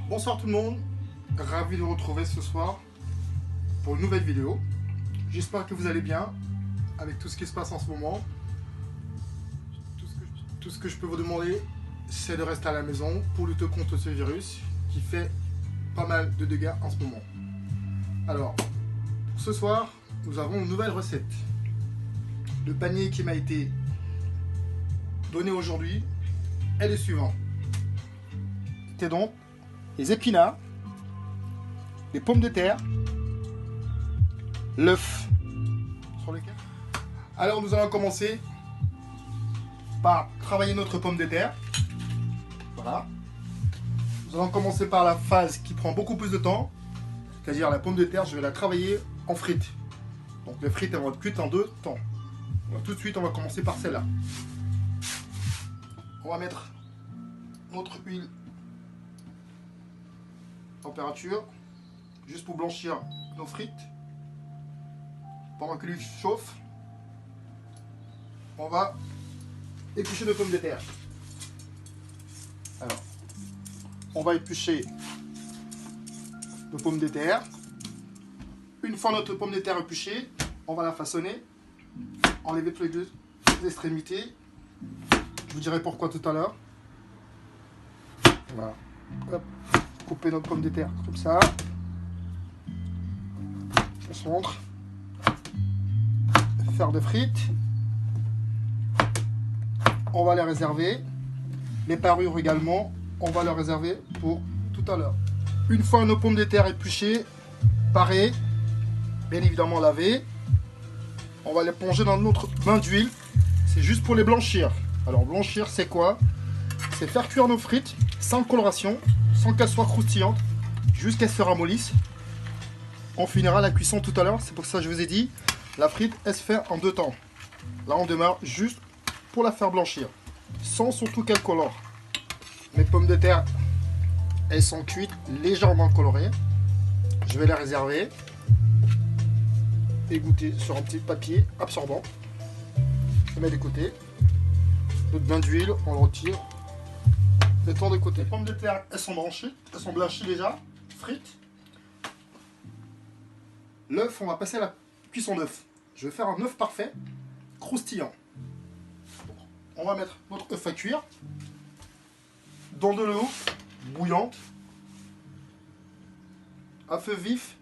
Bonsoir tout le monde, ravi de vous retrouver ce soir pour une nouvelle vidéo. J'espère que vous allez bien avec tout ce qui se passe en ce moment. Tout ce que je peux vous demander, c'est de rester à la maison pour lutter contre ce virus qui fait pas mal de dégâts en ce moment. Alors, pour ce soir, nous avons une nouvelle recette. Le panier qui m'a été donné aujourd'hui est le suivant. C'était donc les épinards, les pommes de terre, l'œuf. Alors nous allons commencer par travailler notre pomme de terre. Voilà. Nous allons commencer par la phase qui prend beaucoup plus de temps. C'est-à-dire la pomme de terre, je vais la travailler en frites. Donc les frites elles vont être cuites en 2 temps. Tout de suite on va commencer par celle-là. On va mettre notre huile température juste pour blanchir nos frites. Pendant que l'huile chauffe, on va éplucher nos pommes de terre. Alors, on va éplucher nos pommes de terre. Une fois notre pomme de terre épluchée, on va la façonner, enlever toutes les deux extrémités. Je vous dirai pourquoi tout à l'heure. Voilà. Hop. Couper notre pomme de terre comme ça. On centre. Faire de frites. On va les réserver. Les parures également, on va les réserver pour tout à l'heure. Une fois nos pommes de terre épluchées, parées, bien évidemment lavées, on va les plonger dans notre bain d'huile. C'est juste pour les blanchir. Alors blanchir, c'est quoi? C'est faire cuire nos frites sans coloration, sans qu'elles soient croustillantes, jusqu'à ce qu'elles se ramollissent. On finira la cuisson tout à l'heure, c'est pour ça que je vous ai dit, la frite, elle se fait en 2 temps. Là, on démarre juste pour la faire blanchir, sans surtout qu'elle colore. Mes pommes de terre, elles sont cuites, légèrement colorées. Je vais les réserver, égoutter sur un petit papier absorbant. Je mets de côté. Notre bain d'huile, on le retire. Mettons de côté. Les pommes de terre, elles sont blanchies déjà, frites. L'œuf, on va passer à la cuisson d'œuf. Je vais faire un œuf parfait, croustillant. On va mettre notre œuf à cuire dans de l'eau bouillante, à feu vif.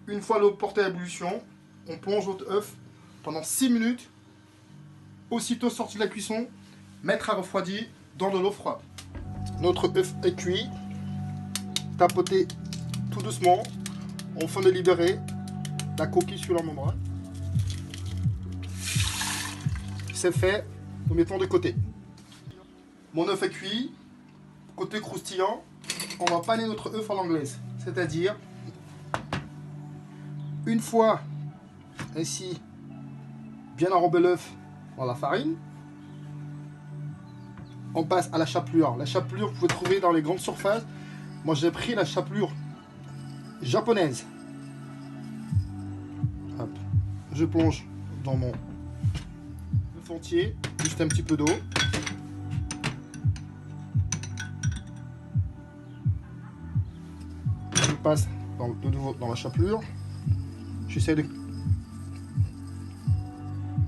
Une fois l'eau portée à ébullition, on plonge notre œuf pendant 6 minutes. Aussitôt sorti de la cuisson, mettre à refroidir dans de l'eau froide. Notre œuf est cuit. Tapoter tout doucement. On fait de libérer la coquille sur la membrane. C'est fait. Nous mettons de côté. Mon œuf est cuit. Côté croustillant, on va paner notre œuf à l'anglaise. C'est-à-dire, une fois ainsi bien enrobé l'œuf dans la farine, on passe à la chapelure. La chapelure, vous pouvez trouver dans les grandes surfaces. Moi, j'ai pris la chapelure japonaise. Hop. Je plonge dans mon œuf entier, juste un petit peu d'eau. Je passe de nouveau dans la chapelure. J'essaie de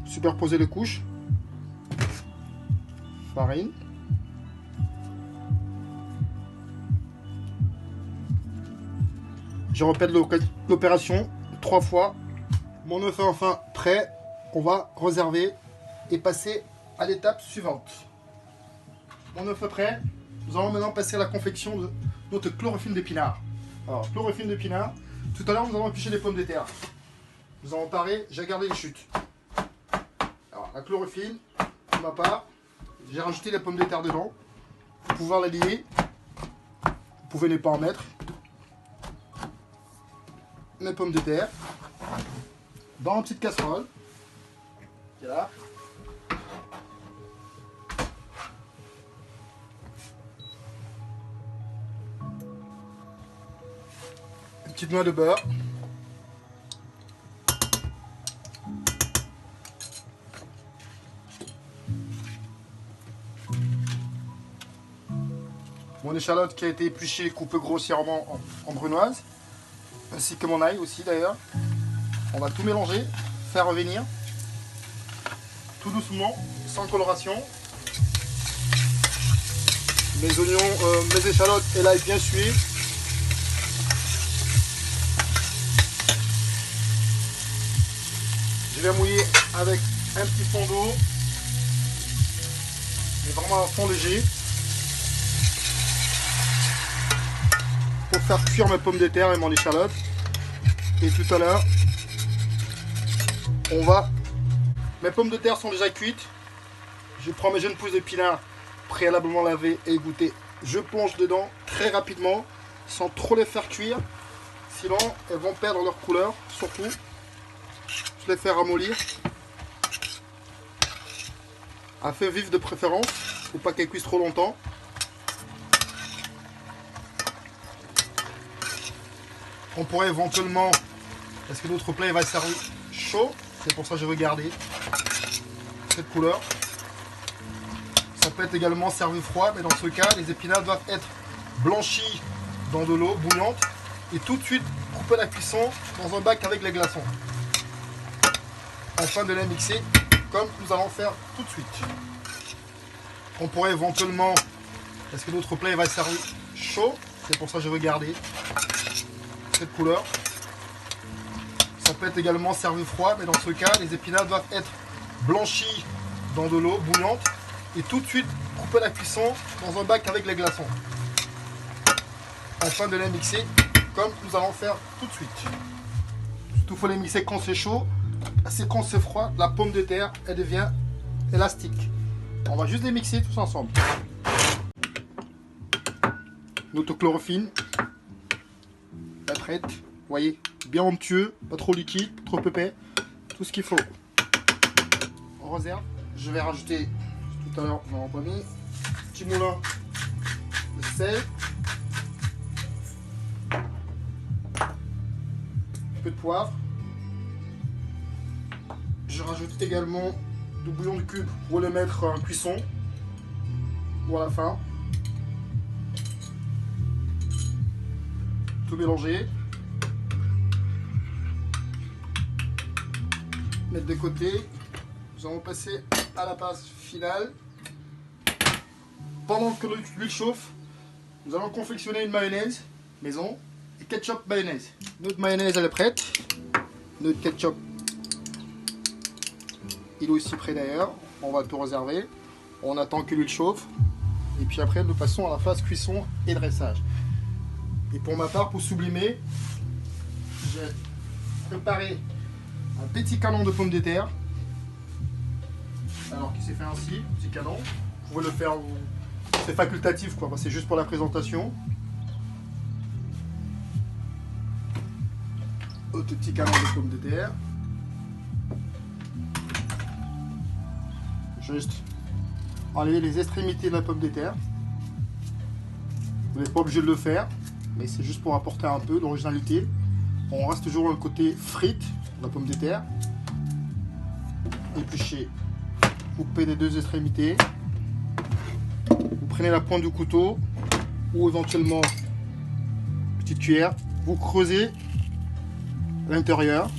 superposer les couches. Farine. Je répète l'opération 3 fois. Mon œuf est enfin prêt. On va réserver et passer à l'étape suivante. Mon œuf est prêt. Nous allons maintenant passer à la confection de notre chlorophylle d'épinard. Alors, chlorophylle d'épinard. Tout à l'heure, nous avons épluché les pommes de terre. Nous avons paré, j'ai gardé les chutes. Alors, la chlorophylle, de ma part, j'ai rajouté les pommes de terre dedans. Pour pouvoir la lier. Vous pouvez ne pas en mettre. Mes pommes de terre dans une petite casserole. Là. Une petite noix de beurre. mon échalote qui a été épluchée, coupée grossièrement en brunoise, ainsi que mon ail aussi d'ailleurs. On va tout mélanger, faire revenir, tout doucement, sans coloration. Mes oignons, mes échalotes et l'ail bien sué. Je vais mouiller avec un petit fond d'eau, mais vraiment un fond léger, pour faire cuire mes pommes de terre et mon échalote. Et tout à l'heure, mes pommes de terre sont déjà cuites. Je prends mes jeunes pousses d'épinards préalablement lavées et égouttées. Je plonge dedans très rapidement, sans trop les faire cuire. Sinon, elles vont perdre leur couleur. Surtout, je les fais ramollir à feu vif de préférence, pour pas qu'elles cuisent trop longtemps. On pourrait éventuellement, parce que notre plat il va être servi chaud, c'est pour ça que je veux garder cette couleur. Ça peut être également servi froid, mais dans ce cas, les épinards doivent être blanchis dans de l'eau bouillante et tout de suite couper la cuisson dans un bac avec les glaçons, afin de les mixer comme nous allons faire tout de suite. On pourrait éventuellement, parce que notre plat il va être servi chaud, c'est pour ça que je veux garder cette couleur. Ça peut être également servi froid, mais dans ce cas, les épinards doivent être blanchis dans de l'eau bouillante et tout de suite couper la cuisson dans un bac avec les glaçons, afin de les mixer comme nous allons faire tout de suite. Surtout, il faut les mixer quand c'est chaud, parce que quand c'est froid, la pomme de terre elle devient élastique. On va juste les mixer tous ensemble. Notre chlorophylle est prête. Vous voyez, bien onctueux, pas trop liquide, trop épais, tout ce qu'il faut. On réserve. Je vais rajouter, tout à l'heure, on n'en pas mis, un petit moulin de sel, un peu de poivre. Je rajoute également du bouillon de cube pour le mettre en cuisson pour la fin. Tout mélanger. Mettre de côté. Nous allons passer à la base finale. Pendant que l'huile chauffe, nous allons confectionner une mayonnaise maison et ketchup mayonnaise. Notre mayonnaise elle est prête. Notre ketchup il est aussi prêt d'ailleurs. On va tout réserver. On attend que l'huile chauffe. Et puis après, nous passons à la phase cuisson et dressage. Et pour ma part, pour sublimer, j'ai préparé un petit canon de pommes de terre. Alors qui s'est fait ainsi, petit canon. Vous pouvez le faire, c'est facultatif quoi, c'est juste pour la présentation. Autre petit canon de pommes de terre. Juste enlever les extrémités de la pomme de terre. Vous n'êtes pas obligé de le faire, mais c'est juste pour apporter un peu d'originalité. On reste toujours dans le côté frite de la pomme de terre. Éplucher, couper les deux extrémités. Vous prenez la pointe du couteau ou éventuellement une petite cuillère. Vous creusez l'intérieur.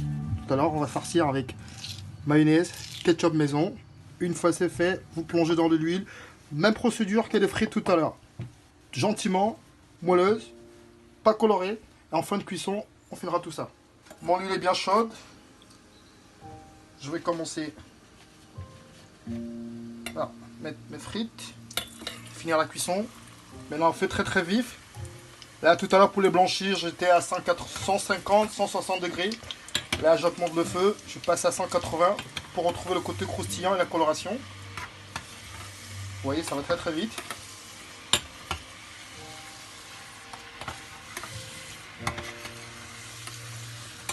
Tout à l'heure, on va farcir avec mayonnaise, ketchup maison. Une fois c'est fait, vous plongez dans de l'huile. Même procédure que les frites tout à l'heure. Gentiment, moelleuse, pas colorée. Et en fin de cuisson, on finira tout ça. Mon huile est bien chaude. Je vais commencer à mettre mes frites. Finir la cuisson. Maintenant, on fait très vif. Là, tout à l'heure, pour les blanchir, j'étais à 150, 160 degrés. Là, j'augmente le feu. Je passe à 180 pour retrouver le côté croustillant et la coloration. Vous voyez, ça va très vite.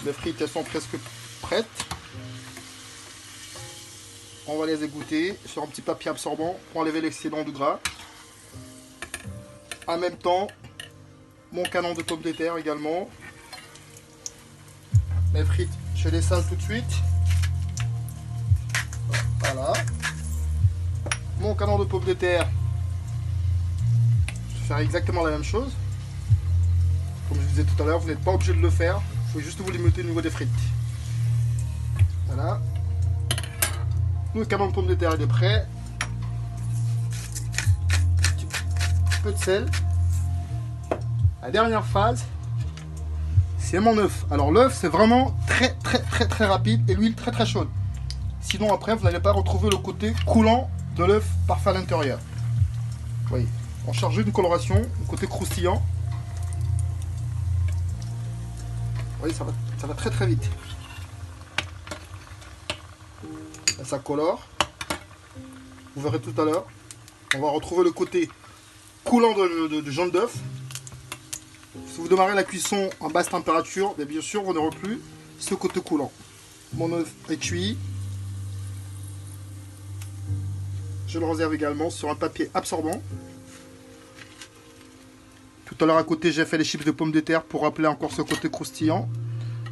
Les frites, elles sont presque prêtes. On va les égoutter sur un petit papier absorbant pour enlever l'excédent de gras. En même temps, mon canon de pommes de terre également. Mes frites, je les sale tout de suite. Voilà. Mon canon de pommes de terre faire exactement la même chose. Comme je vous disais tout à l'heure, vous n'êtes pas obligé de le faire. Il faut juste vous limiter au niveau des frites. Voilà. Le canon de pommes de terre est prêt. Un peu de sel. La dernière phase, c'est mon œuf. Alors l'œuf, c'est vraiment très rapide et l'huile très chaude. Sinon après, vous n'allez pas retrouver le côté coulant de l'œuf parfait à l'intérieur. Vous voyez, on cherche une coloration, le côté croustillant. Vous voyez, ça va très vite. Là, ça colore. Vous verrez tout à l'heure. On va retrouver le côté coulant de jaune d'œuf. Si vous démarrez la cuisson en basse température, bien sûr, vous n'aurez plus ce côté coulant. Mon œuf est cuit. Je le réserve également sur un papier absorbant. Tout à l'heure à côté, j'ai fait les chips de pommes de terre pour rappeler encore ce côté croustillant.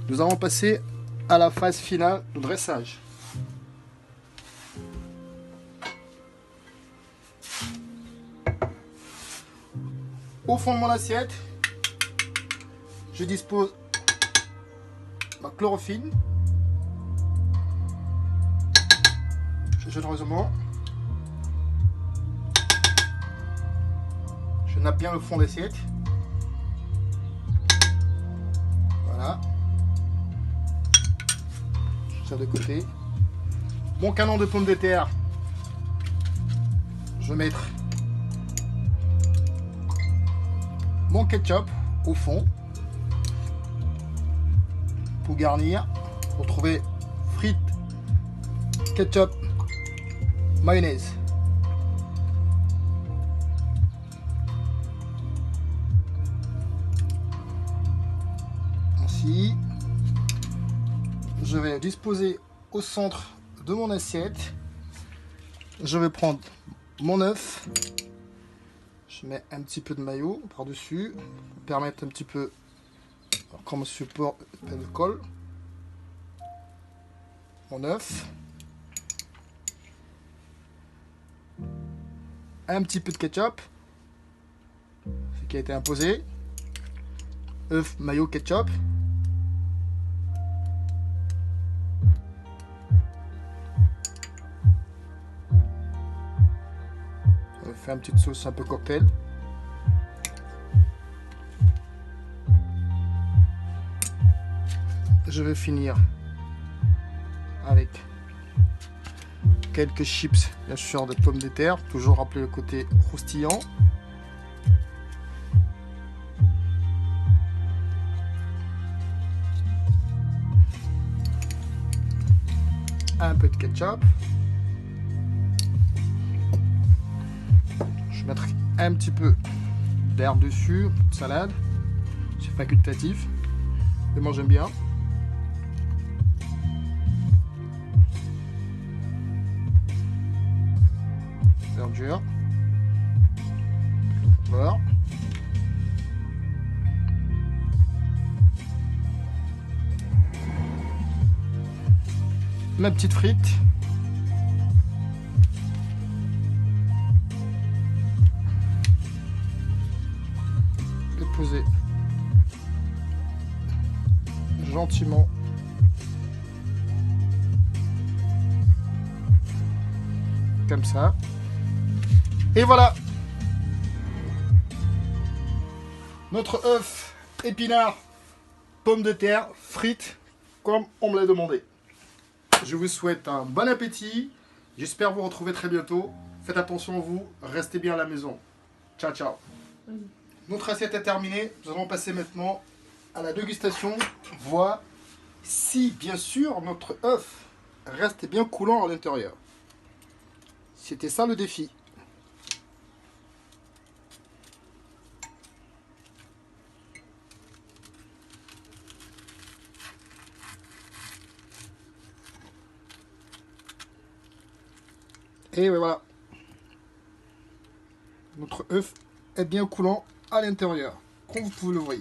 Nous allons passer à la phase finale de dressage. Au fond de mon assiette, je dispose ma chlorophylle. Généreusement. Je nappe bien le fond d'assiette. Voilà. Je sers de côté. Mon canon de pommes de terre. Je vais mettre mon ketchup au fond. Pour garnir, retrouver frites, ketchup, mayonnaise. Ainsi, je vais disposer au centre de mon assiette. Je vais prendre mon œuf. Je mets un petit peu de maillot par-dessus pour permettre un petit peu comme support de colle. Mon œuf. Un petit peu de ketchup. Ce qui a été imposé. œuf, mayo, ketchup. On va faire une petite sauce un peu cocktail. Je vais finir avec quelques chips, bien sûr, de pommes de terre, toujours rappeler le côté croustillant. Un peu de ketchup. Je mettrai un petit peu d'herbe dessus, de salade. C'est facultatif. Et moi j'aime bien. Verdure. Voilà. Ma petite frite. Déposer gentiment comme ça. Et voilà, notre œuf, épinards, pommes de terre, frites, comme on me l'a demandé. Je vous souhaite un bon appétit. J'espère vous retrouver très bientôt. Faites attention à vous, restez bien à la maison. Ciao, ciao. Notre assiette est terminée. Nous allons passer maintenant à la dégustation. Voir si, bien sûr, notre œuf reste bien coulant à l'intérieur. C'était ça le défi. Et voilà, notre œuf est bien coulant à l'intérieur, comme vous pouvez le voir.